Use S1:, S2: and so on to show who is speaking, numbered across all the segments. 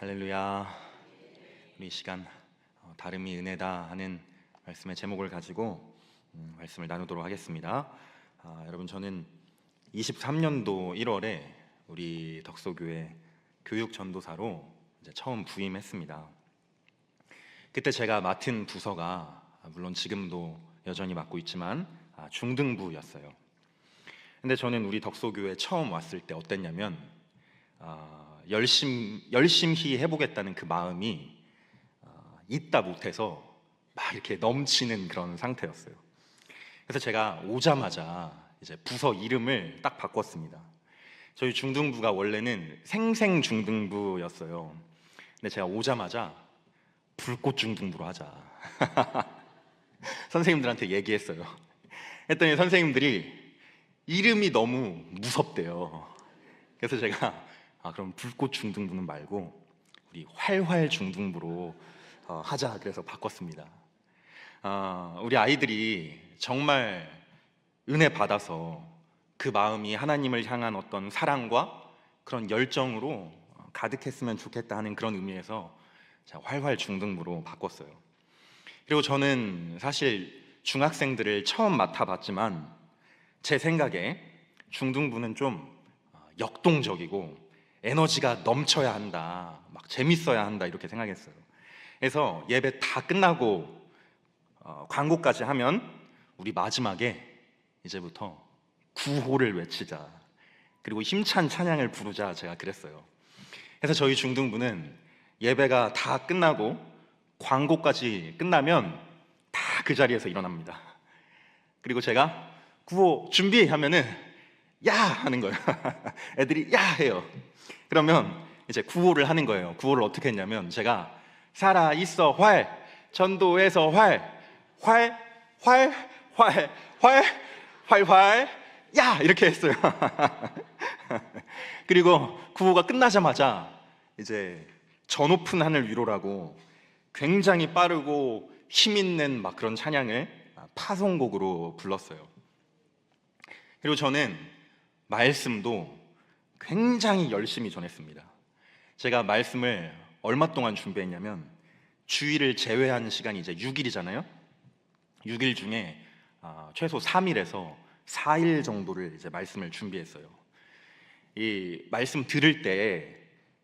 S1: 할렐루야. 우리 이 시간 다름이 은혜다 하는 말씀의 제목을 가지고 말씀을 나누도록 하겠습니다. 여러분, 저는 23년도 1월에 우리 덕소교회 교육전도사로 이제 처음 부임했습니다. 그때 제가 맡은 부서가 물론 지금도 여전히 맡고 있지만 중등부였어요. 근데 저는 우리 덕소교회 처음 왔을 때 어땠냐면 열심히 해보겠다는 그 마음이 있다 못해서 막 이렇게 넘치는 그런 상태였어요. 그래서 제가 오자마자 이제 부서 이름을 딱 바꿨습니다. 저희 중등부가 원래는 생생중등부였어요. 근데 제가 오자마자 불꽃중등부로 하자 선생님들한테 얘기했어요. 했더니 선생님들이 이름이 너무 무섭대요. 그래서 제가 그럼 불꽃 중등부는 말고 우리 활활 중등부로 하자, 그래서 바꿨습니다. 우리 아이들이 정말 은혜 받아서 그 마음이 하나님을 향한 어떤 사랑과 그런 열정으로 가득했으면 좋겠다 하는 그런 의미에서 제가 활활 중등부로 바꿨어요. 그리고 저는 사실 중학생들을 처음 맡아봤지만 제 생각에 중등부는 좀 역동적이고 에너지가 넘쳐야 한다, 막 재밌어야 한다, 이렇게 생각했어요. 그래서 예배 다 끝나고 광고까지 하면 우리 마지막에 이제부터 구호를 외치자, 그리고 힘찬 찬양을 부르자, 제가 그랬어요. 그래서 저희 중등부는 예배가 다 끝나고 광고까지 끝나면 다 그 자리에서 일어납니다. 그리고 제가 구호 준비하면은 야! 하는 거예요. 애들이 야! 해요. 그러면 이제 구호를 하는 거예요. 구호를 어떻게 했냐면 제가 살아있어 활, 전도에서 활, 활, 활, 활, 활, 활, 활, 야! 이렇게 했어요. 그리고 구호가 끝나자마자 이제 저 높은 하늘 위로라고 굉장히 빠르고 힘있는 막 그런 찬양을 파송곡으로 불렀어요. 그리고 저는 말씀도 굉장히 열심히 전했습니다. 제가 말씀을 얼마 동안 준비했냐면 주일을 제외한 시간이 이제 6일이잖아요. 6일 중에 최소 3일에서 4일 정도를 이제 말씀을 준비했어요. 이 말씀 들을 때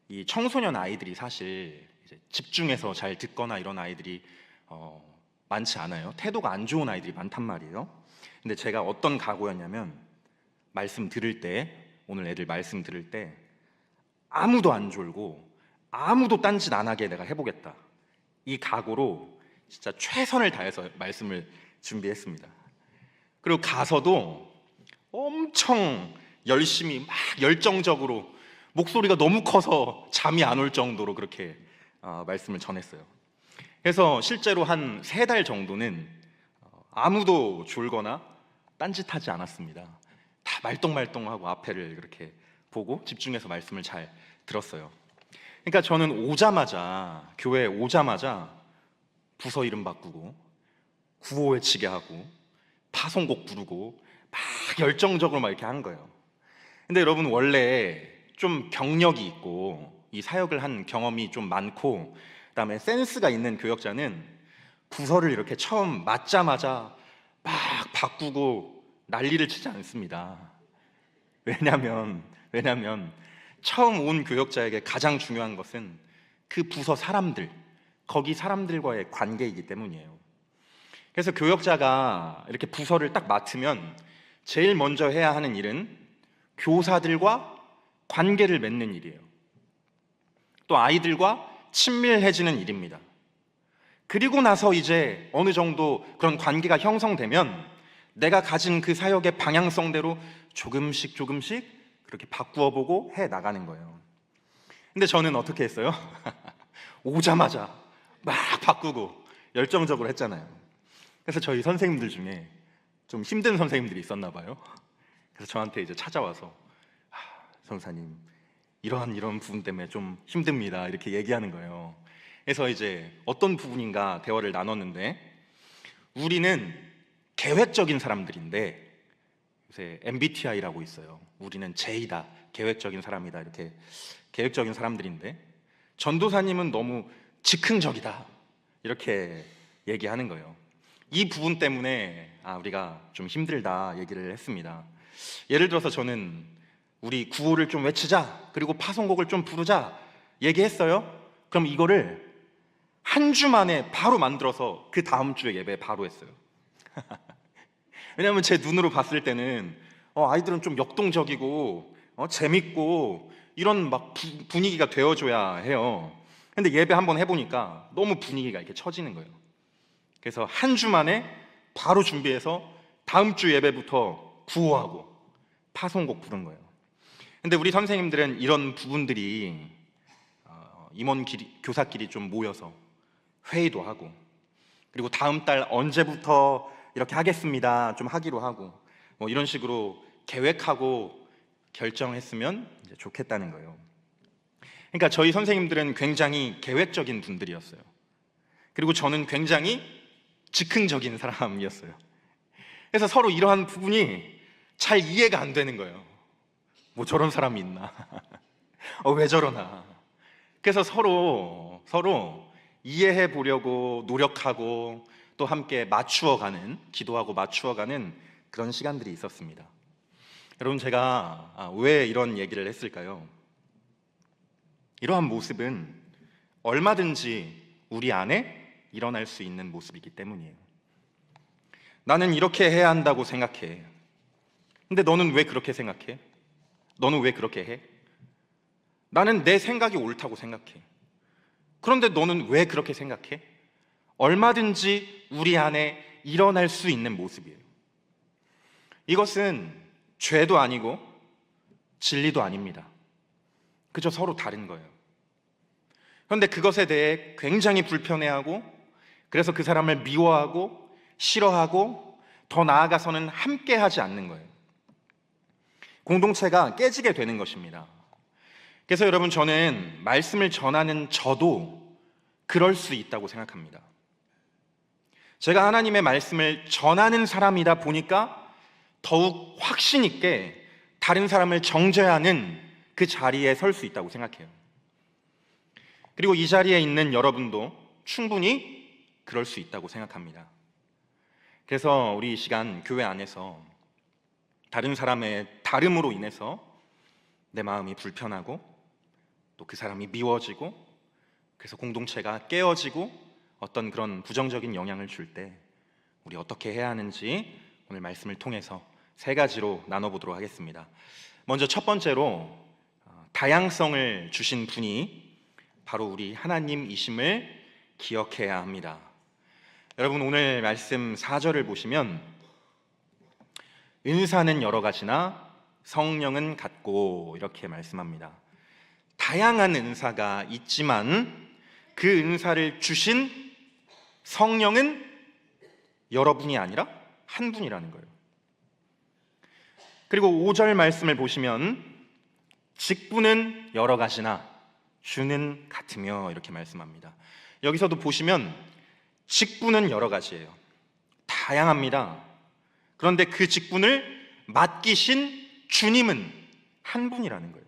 S1: 이 청소년 아이들이 사실 이제 집중해서 잘 듣거나 이런 아이들이 많지 않아요. 태도가 안 좋은 아이들이 많단 말이에요. 근데 제가 어떤 각오였냐면 말씀 들을 때, 오늘 애들 말씀 들을 때 아무도 안 졸고 아무도 딴짓 안 하게 내가 해보겠다, 이 각오로 진짜 최선을 다해서 말씀을 준비했습니다. 그리고 가서도 엄청 열심히 막 열정적으로 목소리가 너무 커서 잠이 안 올 정도로 그렇게 말씀을 전했어요. 그래서 실제로 한 3달 정도는 아무도 졸거나 딴짓하지 않았습니다. 다 말똥말똥하고 앞에를 그렇게 보고 집중해서 말씀을 잘 들었어요. 그러니까 저는 오자마자, 교회에 오자마자 부서 이름 바꾸고 구호 외치게 하고 파송곡 부르고 막 열정적으로 막 이렇게 한 거예요. 근데 여러분, 원래 좀 경력이 있고 이 사역을 한 경험이 좀 많고 그다음에 센스가 있는 교역자는 부서를 이렇게 처음 맡자마자 막 바꾸고 난리를 치지 않습니다. 왜냐면 처음 온 교역자에게 가장 중요한 것은 그 부서 사람들, 거기 사람들과의 관계이기 때문이에요. 그래서 교역자가 이렇게 부서를 딱 맡으면 제일 먼저 해야 하는 일은 교사들과 관계를 맺는 일이에요. 또 아이들과 친밀해지는 일입니다. 그리고 나서 이제 어느 정도 그런 관계가 형성되면 내가 가진 그 사역의 방향성대로 조금씩 그렇게 바꾸어 보고 해 나가는 거예요. 근데 저는 어떻게 했어요? 오자마자 막 바꾸고 열정적으로 했잖아요. 그래서 저희 선생님들 중에 좀 힘든 선생님들이 있었나 봐요. 그래서 저한테 이제 찾아와서 선사님, 이런 부분 때문에 좀 힘듭니다, 이렇게 얘기하는 거예요. 그래서 이제 어떤 부분인가 대화를 나눴는데, 우리는 계획적인 사람들인데, 요새 MBTI라고 있어요. 우리는 J다, 계획적인 사람이다, 이렇게 계획적인 사람들인데 전도사님은 너무 즉흥적이다, 이렇게 얘기하는 거예요. 이 부분 때문에 우리가 좀 힘들다 얘기를 했습니다. 예를 들어서 저는 우리 구호를 좀 외치자, 그리고 파송곡을 좀 부르자 얘기했어요. 그럼 이거를 한 주 만에 바로 만들어서 그 다음 주에 예배 바로 했어요. 왜냐하면 제 눈으로 봤을 때는 아이들은 좀 역동적이고 재밌고 이런 막 분위기가 되어줘야 해요. 근데 예배 한번 해보니까 너무 분위기가 이렇게 처지는 거예요. 그래서 한 주 만에 바로 준비해서 다음 주 예배부터 구호하고 파송곡 부른 거예요. 근데 우리 선생님들은 이런 부분들이 임원끼리, 교사끼리 좀 모여서 회의도 하고, 그리고 다음 달 언제부터 이렇게 하겠습니다 좀 하기로 하고, 뭐 이런 식으로 계획하고 결정했으면 이제 좋겠다는 거예요. 그러니까 저희 선생님들은 굉장히 계획적인 분들이었어요. 그리고 저는 굉장히 즉흥적인 사람이었어요. 그래서 서로 이러한 부분이 잘 이해가 안 되는 거예요. 뭐 저런 사람이 있나? 왜 저러나? 그래서 서로 이해해 보려고 노력하고 또 함께 맞추어가는, 기도하고 맞추어가는 그런 시간들이 있었습니다. 여러분, 제가 왜 이런 얘기를 했을까요? 이러한 모습은 얼마든지 우리 안에 일어날 수 있는 모습이기 때문이에요. 나는 이렇게 해야 한다고 생각해. 근데 너는 왜 그렇게 생각해? 너는 왜 그렇게 해? 나는 내 생각이 옳다고 생각해. 그런데 너는 왜 그렇게 생각해? 얼마든지 우리 안에 일어날 수 있는 모습이에요. 이것은 죄도 아니고 진리도 아닙니다. 그저 서로 다른 거예요. 그런데 그것에 대해 굉장히 불편해하고, 그래서 그 사람을 미워하고 싫어하고, 더 나아가서는 함께 하지 않는 거예요. 공동체가 깨지게 되는 것입니다. 그래서 여러분, 저는 말씀을 전하는 저도 그럴 수 있다고 생각합니다. 제가 하나님의 말씀을 전하는 사람이다 보니까 더욱 확신 있게 다른 사람을 정죄하는 그 자리에 설 수 있다고 생각해요. 그리고 이 자리에 있는 여러분도 충분히 그럴 수 있다고 생각합니다. 그래서 우리 이 시간 교회 안에서 다른 사람의 다름으로 인해서 내 마음이 불편하고 또 그 사람이 미워지고, 그래서 공동체가 깨어지고 어떤 그런 부정적인 영향을 줄 때 우리 어떻게 해야 하는지 오늘 말씀을 통해서 세 가지로 나눠보도록 하겠습니다. 먼저 첫 번째로, 다양성을 주신 분이 바로 우리 하나님이심을 기억해야 합니다. 여러분, 오늘 말씀 4절을 보시면 은사는 여러 가지나 성령은 같고 이렇게 말씀합니다. 다양한 은사가 있지만 그 은사를 주신 성령은 여러분이 아니라 한 분이라는 거예요. 그리고 5절 말씀을 보시면 직분은 여러 가지나 주는 같으며 이렇게 말씀합니다. 여기서도 보시면 직분은 여러 가지예요. 다양합니다. 그런데 그 직분을 맡기신 주님은 한 분이라는 거예요.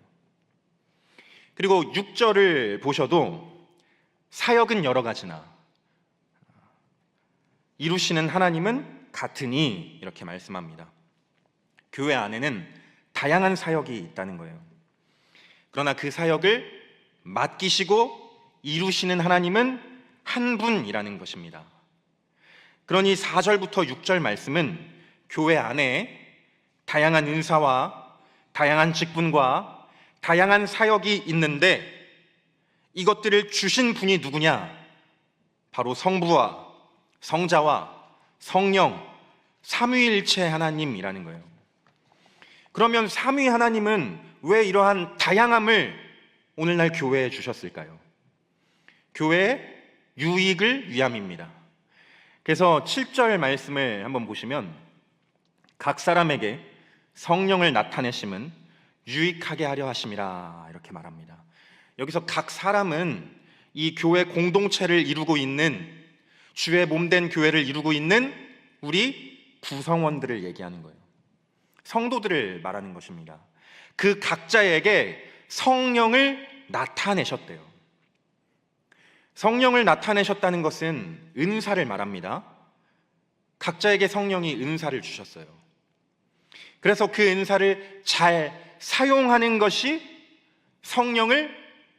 S1: 그리고 6절을 보셔도 사역은 여러 가지나 이루시는 하나님은 같으니 이렇게 말씀합니다. 교회 안에는 다양한 사역이 있다는 거예요. 그러나 그 사역을 맡기시고 이루시는 하나님은 한 분이라는 것입니다. 그러니 4절부터 6절 말씀은 교회 안에 다양한 은사와 다양한 직분과 다양한 사역이 있는데 이것들을 주신 분이 누구냐? 바로 성부와 성자와 성령, 삼위일체 하나님이라는 거예요. 그러면 삼위 하나님은 왜 이러한 다양함을 오늘날 교회에 주셨을까요? 교회의 유익을 위함입니다. 그래서 7절 말씀을 한번 보시면 각 사람에게 성령을 나타내심은 유익하게 하려 하심이라 이렇게 말합니다. 여기서 각 사람은 이 교회 공동체를 이루고 있는, 주의 몸된 교회를 이루고 있는 우리 구성원들을 얘기하는 거예요. 성도들을 말하는 것입니다. 그 각자에게 성령을 나타내셨대요. 성령을 나타내셨다는 것은 은사를 말합니다. 각자에게 성령이 은사를 주셨어요. 그래서 그 은사를 잘 사용하는 것이 성령을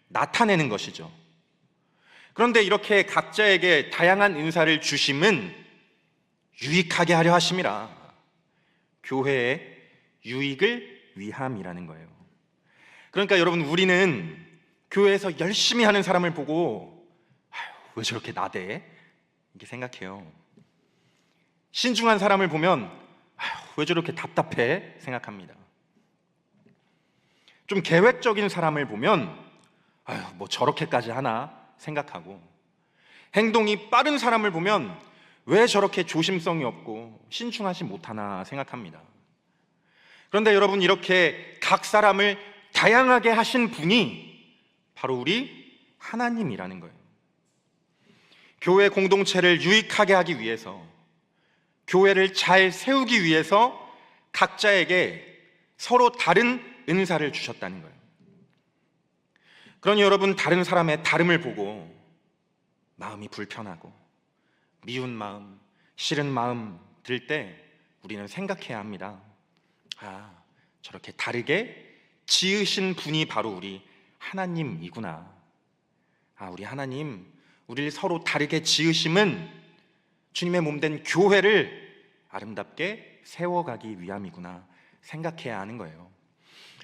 S1: 나타내는 것이죠. 그런데 이렇게 각자에게 다양한 은사를 주심은 유익하게 하려 하심이라, 교회의 유익을 위함이라는 거예요. 그러니까 여러분, 우리는 교회에서 열심히 하는 사람을 보고 왜 저렇게 나대? 이렇게 생각해요. 신중한 사람을 보면 왜 저렇게 답답해? 생각합니다. 좀 계획적인 사람을 보면 뭐 저렇게까지 하나? 생각하고, 행동이 빠른 사람을 보면 왜 저렇게 조심성이 없고 신중하지 못하나 생각합니다. 그런데 여러분, 이렇게 각 사람을 다양하게 하신 분이 바로 우리 하나님이라는 거예요. 교회 공동체를 유익하게 하기 위해서, 교회를 잘 세우기 위해서 각자에게 서로 다른 은사를 주셨다는 거예요. 그러니 여러분, 다른 사람의 다름을 보고 마음이 불편하고 미운 마음, 싫은 마음 들 때 우리는 생각해야 합니다. 저렇게 다르게 지으신 분이 바로 우리 하나님이구나. 우리 하나님, 우리를 서로 다르게 지으심은 주님의 몸된 교회를 아름답게 세워가기 위함이구나 생각해야 하는 거예요.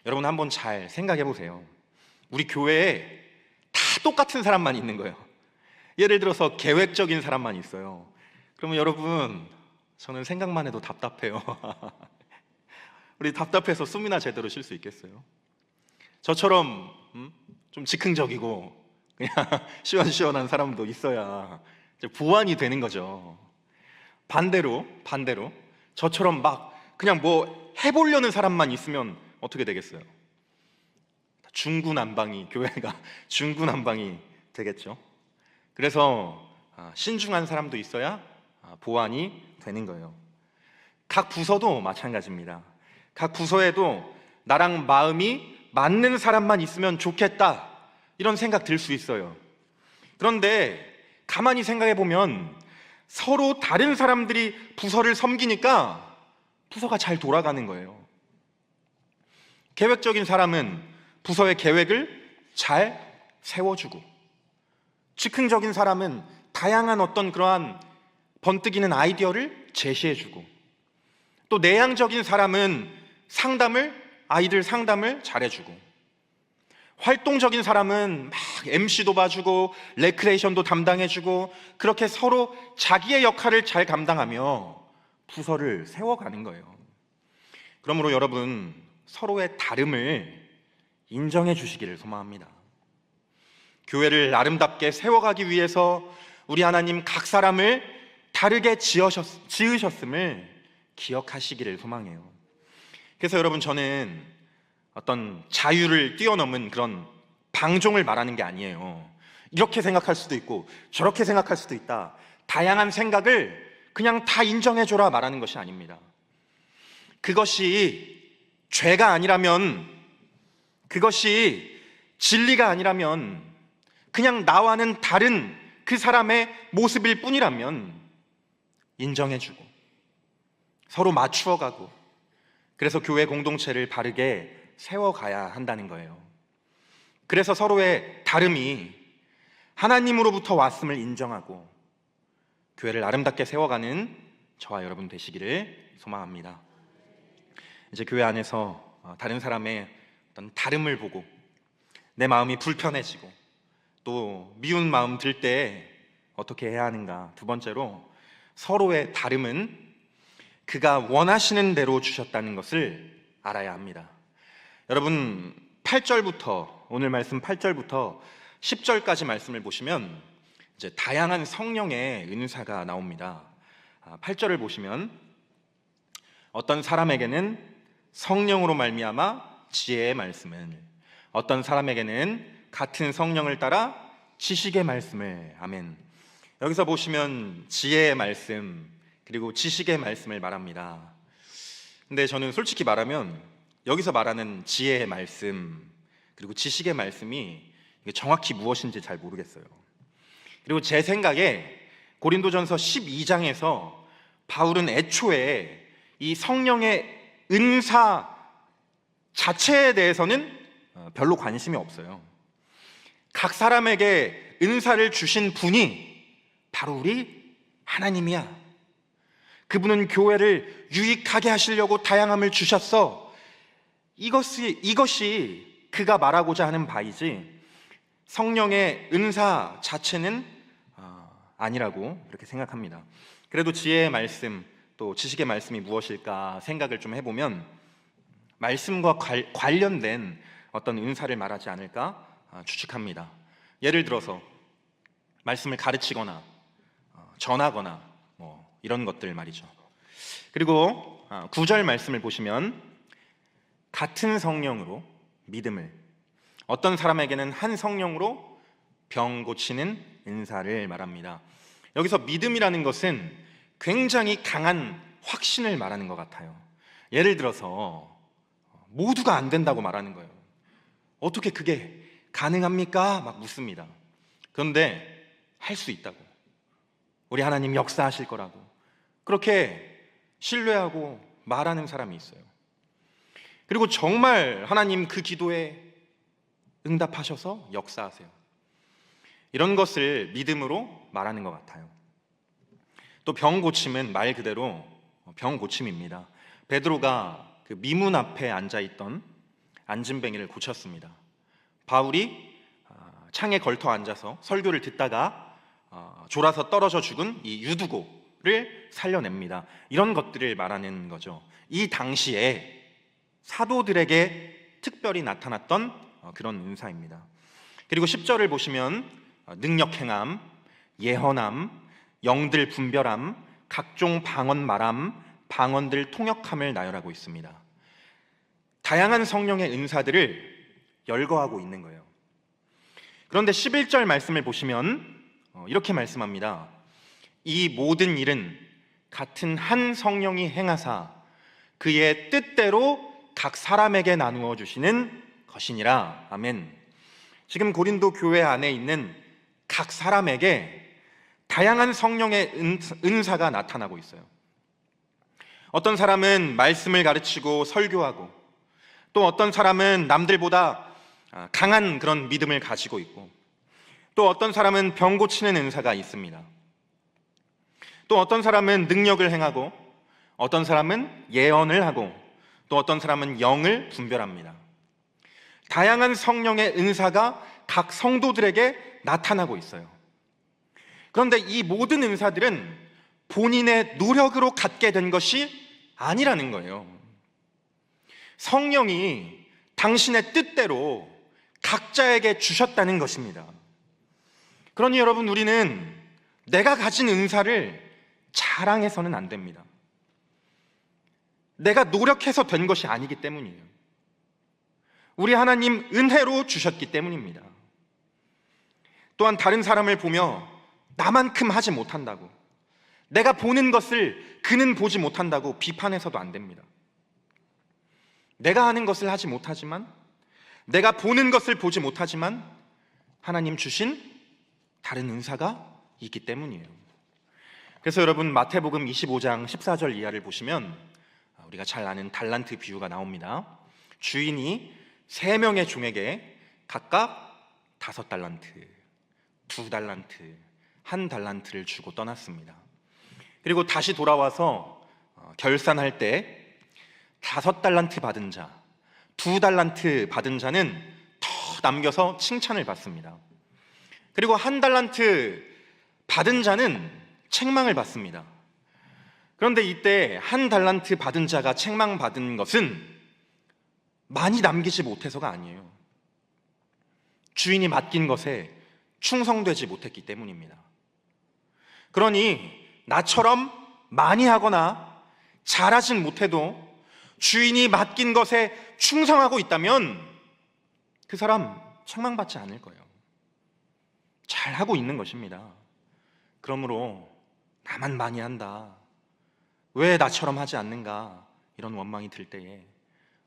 S1: 여러분, 한번 잘 생각해 보세요. 우리 교회에 다 똑같은 사람만 있는 거예요. 예를 들어서 계획적인 사람만 있어요. 그러면 여러분, 저는 생각만 해도 답답해요. 우리 답답해서 숨이나 제대로 쉴 수 있겠어요? 저처럼 좀 즉흥적이고 그냥 시원시원한 사람도 있어야 이제 보완이 되는 거죠. 반대로 저처럼 막 그냥 뭐 해보려는 사람만 있으면 어떻게 되겠어요? 중구난방이, 교회가 중구난방이 되겠죠. 그래서 신중한 사람도 있어야 보완이 되는 거예요. 각 부서도 마찬가지입니다. 각 부서에도 나랑 마음이 맞는 사람만 있으면 좋겠다, 이런 생각 들 수 있어요. 그런데 가만히 생각해 보면 서로 다른 사람들이 부서를 섬기니까 부서가 잘 돌아가는 거예요. 계획적인 사람은 부서의 계획을 잘 세워주고, 즉흥적인 사람은 다양한 어떤 그러한 번뜩이는 아이디어를 제시해주고, 또 내향적인 사람은 아이들 상담을 잘해주고, 활동적인 사람은 막 MC도 봐주고 레크레이션도 담당해주고, 그렇게 서로 자기의 역할을 잘 감당하며 부서를 세워가는 거예요. 그러므로 여러분, 서로의 다름을 인정해 주시기를 소망합니다. 교회를 아름답게 세워가기 위해서 우리 하나님 각 사람을 다르게 지으셨음을 기억하시기를 소망해요. 그래서 여러분, 저는 어떤 자유를 뛰어넘은 그런 방종을 말하는 게 아니에요. 이렇게 생각할 수도 있고 저렇게 생각할 수도 있다, 다양한 생각을 그냥 다 인정해줘라 말하는 것이 아닙니다. 그것이 죄가 아니라면, 그것이 진리가 아니라면, 그냥 나와는 다른 그 사람의 모습일 뿐이라면 인정해주고 서로 맞추어가고, 그래서 교회 공동체를 바르게 세워가야 한다는 거예요. 그래서 서로의 다름이 하나님으로부터 왔음을 인정하고 교회를 아름답게 세워가는 저와 여러분 되시기를 소망합니다. 이제 교회 안에서 다른 사람의 어떤 다름을 보고 내 마음이 불편해지고 또 미운 마음 들 때 어떻게 해야 하는가? 두 번째로, 서로의 다름은 그가 원하시는 대로 주셨다는 것을 알아야 합니다. 여러분, 8절부터, 오늘 말씀 8절부터 10절까지 말씀을 보시면 이제 다양한 성령의 은사가 나옵니다. 8절을 보시면 어떤 사람에게는 성령으로 말미암아 지혜의 말씀을, 어떤 사람에게는 같은 성령을 따라 지식의 말씀을. 아멘. 여기서 보시면 지혜의 말씀 그리고 지식의 말씀을 말합니다. 근데 저는 솔직히 말하면 여기서 말하는 지혜의 말씀 그리고 지식의 말씀이 정확히 무엇인지 잘 모르겠어요. 그리고 제 생각에 고린도전서 12장에서 바울은 애초에 이 성령의 은사 자체에 대해서는 별로 관심이 없어요. 각 사람에게 은사를 주신 분이 바로 우리 하나님이야. 그분은 교회를 유익하게 하시려고 다양함을 주셨어. 이것이 그가 말하고자 하는 바이지, 성령의 은사 자체는 아니라고 그렇게 생각합니다. 그래도 지혜의 말씀, 또 지식의 말씀이 무엇일까 생각을 좀 해보면 말씀과 관련된 어떤 은사를 말하지 않을까 추측합니다. 예를 들어서 말씀을 가르치거나 전하거나 이런 것들 말이죠. 그리고 9절 말씀을 보시면 같은 성령으로 믿음을, 어떤 사람에게는 한 성령으로 병 고치는 은사를 말합니다. 여기서 믿음이라는 것은 굉장히 강한 확신을 말하는 것 같아요. 예를 들어서 모두가 안 된다고 말하는 거예요. 어떻게 그게 가능합니까? 막 묻습니다. 그런데 할 수 있다고, 우리 하나님 역사하실 거라고 그렇게 신뢰하고 말하는 사람이 있어요. 그리고 정말 하나님 그 기도에 응답하셔서 역사하세요. 이런 것을 믿음으로 말하는 것 같아요. 또 병 고침은 말 그대로 병 고침입니다. 베드로가 그 미문 앞에 앉아있던 안진뱅이를 고쳤습니다. 바울이 창에 걸터 앉아서 설교를 듣다가 졸아서 떨어져 죽은 이 유두고를 살려냅니다. 이런 것들을 말하는 거죠. 이 당시에 사도들에게 특별히 나타났던 그런 은사입니다. 그리고 10절을 보시면 능력 행함, 예언함, 영들 분별함, 각종 방언 말함, 방언들 통역함을 나열하고 있습니다. 다양한 성령의 은사들을 열거하고 있는 거예요. 그런데 11절 말씀을 보시면 이렇게 말씀합니다. 이 모든 일은 같은 한 성령이 행하사 그의 뜻대로 각 사람에게 나누어 주시는 것이니라. 아멘. 지금 고린도 교회 안에 있는 각 사람에게 다양한 성령의 은사가 나타나고 있어요. 어떤 사람은 말씀을 가르치고 설교하고, 또 어떤 사람은 남들보다 강한 그런 믿음을 가지고 있고, 또 어떤 사람은 병 고치는 은사가 있습니다. 또 어떤 사람은 능력을 행하고, 어떤 사람은 예언을 하고, 또 어떤 사람은 영을 분별합니다. 다양한 성령의 은사가 각 성도들에게 나타나고 있어요. 그런데 이 모든 은사들은 본인의 노력으로 갖게 된 것이 아니라는 거예요. 성령이 당신의 뜻대로 각자에게 주셨다는 것입니다. 그러니 여러분, 우리는 내가 가진 은사를 자랑해서는 안 됩니다. 내가 노력해서 된 것이 아니기 때문이에요. 우리 하나님 은혜로 주셨기 때문입니다. 또한 다른 사람을 보며 나만큼 하지 못한다고, 내가 보는 것을 그는 보지 못한다고 비판해서도 안 됩니다. 내가 하는 것을 하지 못하지만, 내가 보는 것을 보지 못하지만 하나님 주신 다른 은사가 있기 때문이에요. 그래서 여러분, 마태복음 25장 14절 이하를 보시면 우리가 잘 아는 달란트 비유가 나옵니다. 주인이 3명의 종에게 각각 5달란트, 2달란트, 1달란트를 주고 떠났습니다. 그리고 다시 돌아와서 결산할 때 5달란트 받은 자, 2달란트 받은 자는 더 남겨서 칭찬을 받습니다. 그리고 1달란트 받은 자는 책망을 받습니다. 그런데 이때 1달란트 받은 자가 책망받은 것은 많이 남기지 못해서가 아니에요. 주인이 맡긴 것에 충성되지 못했기 때문입니다. 그러니 나처럼 많이 하거나 잘하진 못해도 주인이 맡긴 것에 충성하고 있다면 그 사람 책망받지 않을 거예요. 잘하고 있는 것입니다. 그러므로 나만 많이 한다, 왜 나처럼 하지 않는가, 이런 원망이 들 때에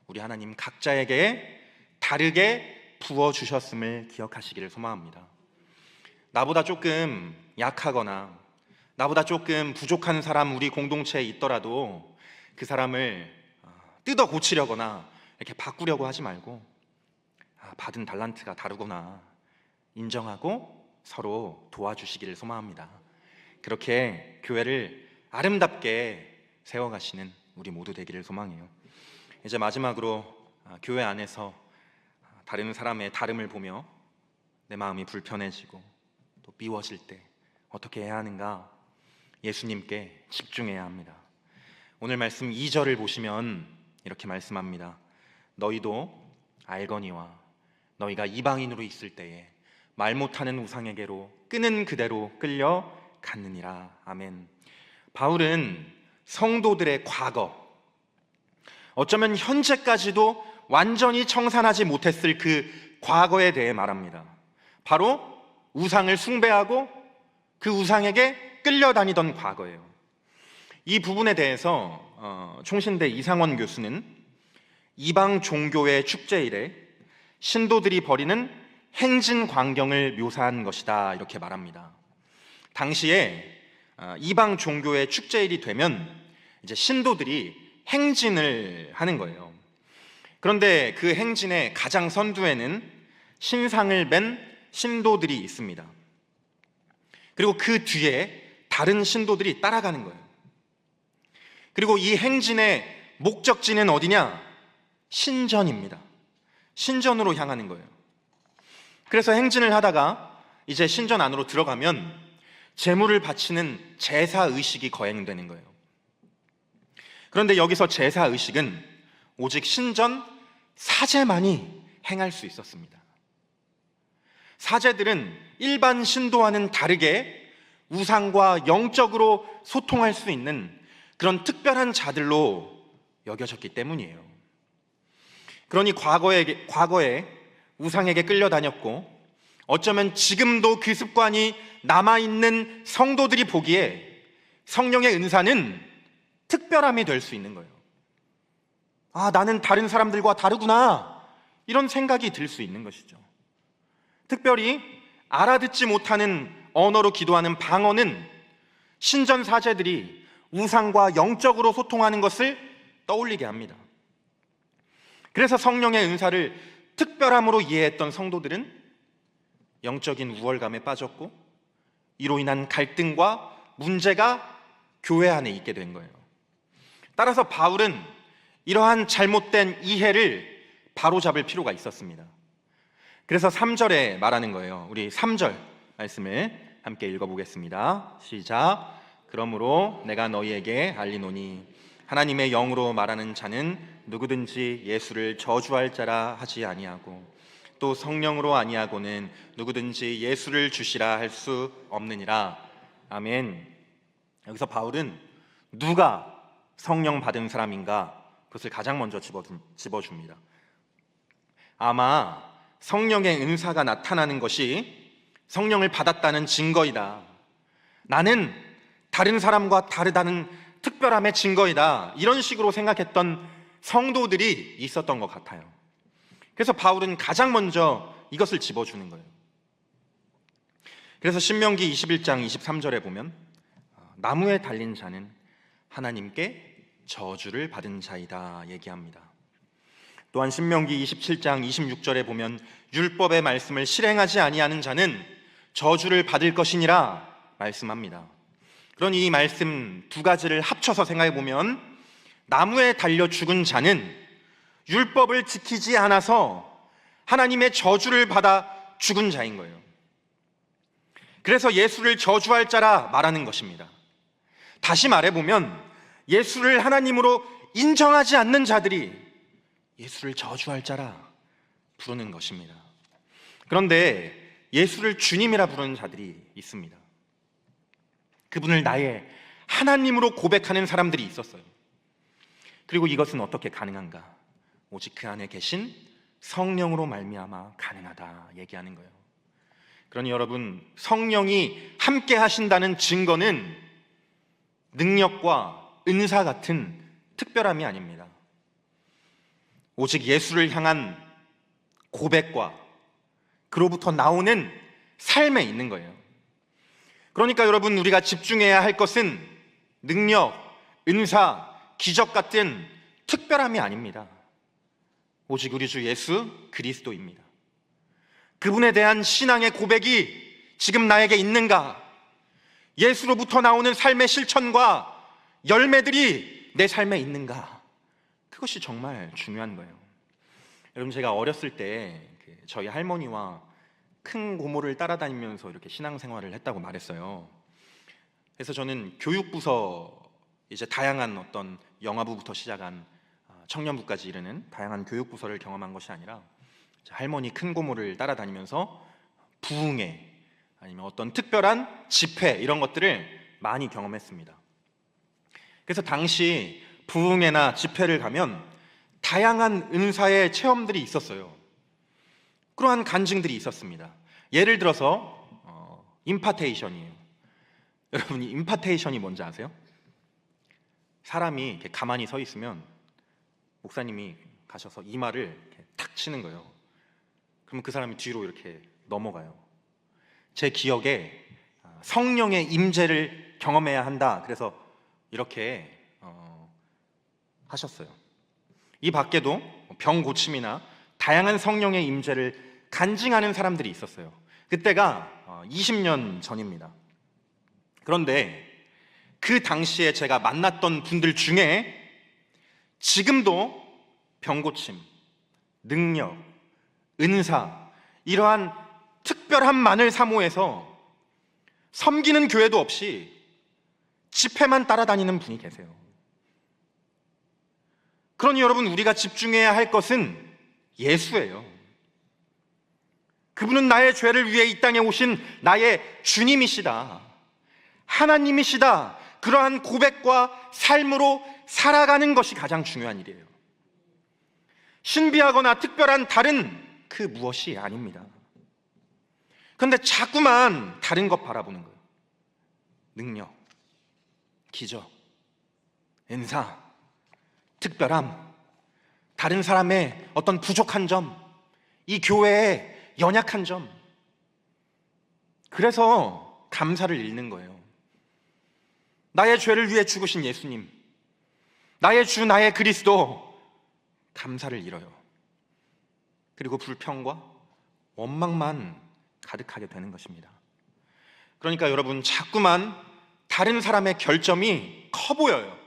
S1: 우리 하나님 각자에게 다르게 부어주셨음을 기억하시기를 소망합니다. 나보다 조금 약하거나 나보다 조금 부족한 사람 우리 공동체에 있더라도 그 사람을 뜯어 고치려거나 이렇게 바꾸려고 하지 말고 받은 달란트가 다르구나 인정하고 서로 도와주시기를 소망합니다. 그렇게 교회를 아름답게 세워가시는 우리 모두 되기를 소망해요. 이제 마지막으로 교회 안에서 다른 사람의 다름을 보며 내 마음이 불편해지고 또 미워질 때 어떻게 해야 하는가? 예수님께 집중해야 합니다. 오늘 말씀 2절을 보시면 이렇게 말씀합니다. 너희도 알거니와 너희가 이방인으로 있을 때에 말 못하는 우상에게로 끄는 그대로 끌려갔느니라. 아멘. 바울은 성도들의 과거, 어쩌면 현재까지도 완전히 청산하지 못했을 그 과거에 대해 말합니다. 바로 우상을 숭배하고 그 우상에게 끌려다니던 과거예요. 이 부분에 대해서 총신대 이상원 교수는 이방 종교의 축제일에 신도들이 벌이는 행진 광경을 묘사한 것이다 이렇게 말합니다. 당시에 이방 종교의 축제일이 되면 이제 신도들이 행진을 하는 거예요. 그런데 그 행진의 가장 선두에는 신상을 맨 신도들이 있습니다. 그리고 그 뒤에 다른 신도들이 따라가는 거예요. 그리고 이 행진의 목적지는 어디냐? 신전입니다. 신전으로 향하는 거예요. 그래서 행진을 하다가 이제 신전 안으로 들어가면 제물을 바치는 제사 의식이 거행되는 거예요. 그런데 여기서 제사 의식은 오직 신전 사제만이 행할 수 있었습니다. 사제들은 일반 신도와는 다르게 우상과 영적으로 소통할 수 있는 그런 특별한 자들로 여겨졌기 때문이에요. 그러니 과거에 우상에게 끌려다녔고 어쩌면 지금도 그 습관이 남아있는 성도들이 보기에 성령의 은사는 특별함이 될 수 있는 거예요. 나는 다른 사람들과 다르구나 이런 생각이 들 수 있는 것이죠. 특별히 알아듣지 못하는 언어로 기도하는 방언은 신전 사제들이 우상과 영적으로 소통하는 것을 떠올리게 합니다. 그래서 성령의 은사를 특별함으로 이해했던 성도들은 영적인 우월감에 빠졌고 이로 인한 갈등과 문제가 교회 안에 있게 된 거예요. 따라서 바울은 이러한 잘못된 이해를 바로잡을 필요가 있었습니다. 그래서 3절에 말하는 거예요. 우리 3절 말씀을 함께 읽어보겠습니다. 시작. 그러므로 내가 너희에게 알리노니 하나님의 영으로 말하는 자는 누구든지 예수를 저주할 자라 하지 아니하고 또 성령으로 아니하고는 누구든지 예수를 주시라 할 수 없느니라. 아멘. 여기서 바울은 누가 성령 받은 사람인가 그것을 가장 먼저 집어줍니다. 아마 성령의 은사가 나타나는 것이 성령을 받았다는 증거이다. 나는 다른 사람과 다르다는 특별함의 증거이다. 이런 식으로 생각했던 성도들이 있었던 것 같아요. 그래서 바울은 가장 먼저 이것을 집어주는 거예요. 그래서 신명기 21장 23절에 보면 나무에 달린 자는 하나님께 저주를 받은 자이다 얘기합니다. 또한 신명기 27장 26절에 보면 율법의 말씀을 실행하지 아니하는 자는 저주를 받을 것이니라 말씀합니다. 그러니 이 말씀 두 가지를 합쳐서 생각해 보면 나무에 달려 죽은 자는 율법을 지키지 않아서 하나님의 저주를 받아 죽은 자인 거예요. 그래서 예수를 저주할 자라 말하는 것입니다. 다시 말해보면 예수를 하나님으로 인정하지 않는 자들이 예수를 저주할 자라 부르는 것입니다. 그런데 예수를 주님이라 부르는 자들이 있습니다. 그분을 나의 하나님으로 고백하는 사람들이 있었어요. 그리고 이것은 어떻게 가능한가? 오직 그 안에 계신 성령으로 말미암아 가능하다 얘기하는 거예요. 그러니 여러분, 성령이 함께 하신다는 증거는 능력과 은사 같은 특별함이 아닙니다. 오직 예수를 향한 고백과 그로부터 나오는 삶에 있는 거예요. 그러니까 여러분, 우리가 집중해야 할 것은 능력, 은사, 기적 같은 특별함이 아닙니다. 오직 우리 주 예수 그리스도입니다. 그분에 대한 신앙의 고백이 지금 나에게 있는가? 예수로부터 나오는 삶의 실천과 열매들이 내 삶에 있는가? 그것이 정말 중요한 거예요. 여러분, 제가 어렸을 때 저희 할머니와 큰 고모를 따라다니면서 이렇게 신앙생활을 했다고 말했어요. 그래서 저는 교육부서 이제 다양한 어떤 영아부부터 시작한 청년부까지 이르는 다양한 교육부서를 경험한 것이 아니라 할머니 큰 고모를 따라다니면서 부흥회 아니면 어떤 특별한 집회 이런 것들을 많이 경험했습니다. 그래서 당시 부흥회나 집회를 가면 다양한 은사의 체험들이 있었어요. 그러한 간증들이 있었습니다. 예를 들어서 임파테이션이에요. 여러분, 임파테이션이 뭔지 아세요? 사람이 이렇게 가만히 서 있으면 목사님이 가셔서 이마를 이렇게 탁 치는 거예요. 그러면 그 사람이 뒤로 이렇게 넘어가요. 제 기억에 성령의 임재를 경험해야 한다, 그래서 이렇게 하셨어요. 이 밖에도 병 고침이나 다양한 성령의 임재를 간증하는 사람들이 있었어요. 그때가 20년 전입니다. 그런데 그 당시에 제가 만났던 분들 중에 지금도 병고침, 능력, 은사, 이러한 특별함만을 사모해서 섬기는 교회도 없이 집회만 따라다니는 분이 계세요. 그러니 여러분, 우리가 집중해야 할 것은 예수예요. 그분은 나의 죄를 위해 이 땅에 오신 나의 주님이시다, 하나님이시다. 그러한 고백과 삶으로 살아가는 것이 가장 중요한 일이에요. 신비하거나 특별한 다른 그 무엇이 아닙니다. 그런데 자꾸만 다른 것 바라보는 거예요. 능력, 기적, 은사, 특별함, 다른 사람의 어떤 부족한 점, 이 교회의 연약한 점, 그래서 감사를 잃는 거예요. 나의 죄를 위해 죽으신 예수님, 나의 주, 나의 그리스도, 감사를 잃어요. 그리고 불평과 원망만 가득하게 되는 것입니다. 그러니까 여러분, 자꾸만 다른 사람의 결점이 커 보여요.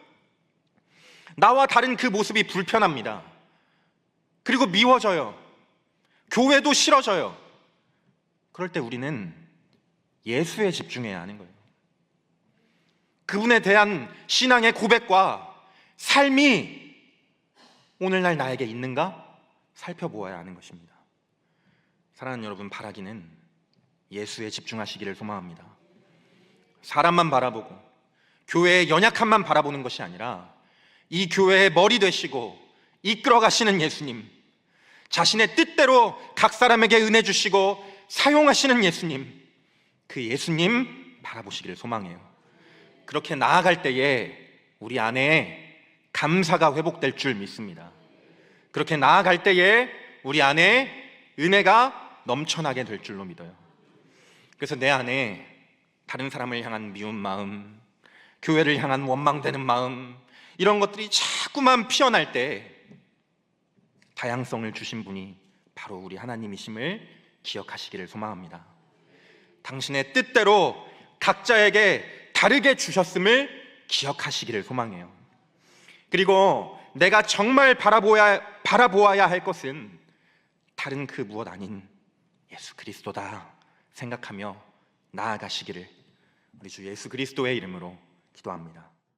S1: 나와 다른 그 모습이 불편합니다. 그리고 미워져요. 교회도 싫어져요. 그럴 때 우리는 예수에 집중해야 하는 거예요. 그분에 대한 신앙의 고백과 삶이 오늘날 나에게 있는가 살펴보아야 하는 것입니다. 사랑하는 여러분, 바라기는 예수에 집중하시기를 소망합니다. 사람만 바라보고 교회의 연약함만 바라보는 것이 아니라 이 교회의 머리 되시고 이끌어 가시는 예수님, 자신의 뜻대로 각 사람에게 은혜 주시고 사용하시는 예수님, 그 예수님 바라보시기를 소망해요. 그렇게 나아갈 때에 우리 안에 감사가 회복될 줄 믿습니다. 그렇게 나아갈 때에 우리 안에 은혜가 넘쳐나게 될 줄로 믿어요. 그래서 내 안에 다른 사람을 향한 미운 마음, 교회를 향한 원망되는 마음, 이런 것들이 자꾸만 피어날 때 다양성을 주신 분이 바로 우리 하나님이심을 기억하시기를 소망합니다. 당신의 뜻대로 각자에게 다르게 주셨음을 기억하시기를 소망해요. 그리고 내가 정말 바라보아야 할 것은 다른 그 무엇 아닌 예수 그리스도다 생각하며 나아가시기를 우리 주 예수 그리스도의 이름으로 기도합니다.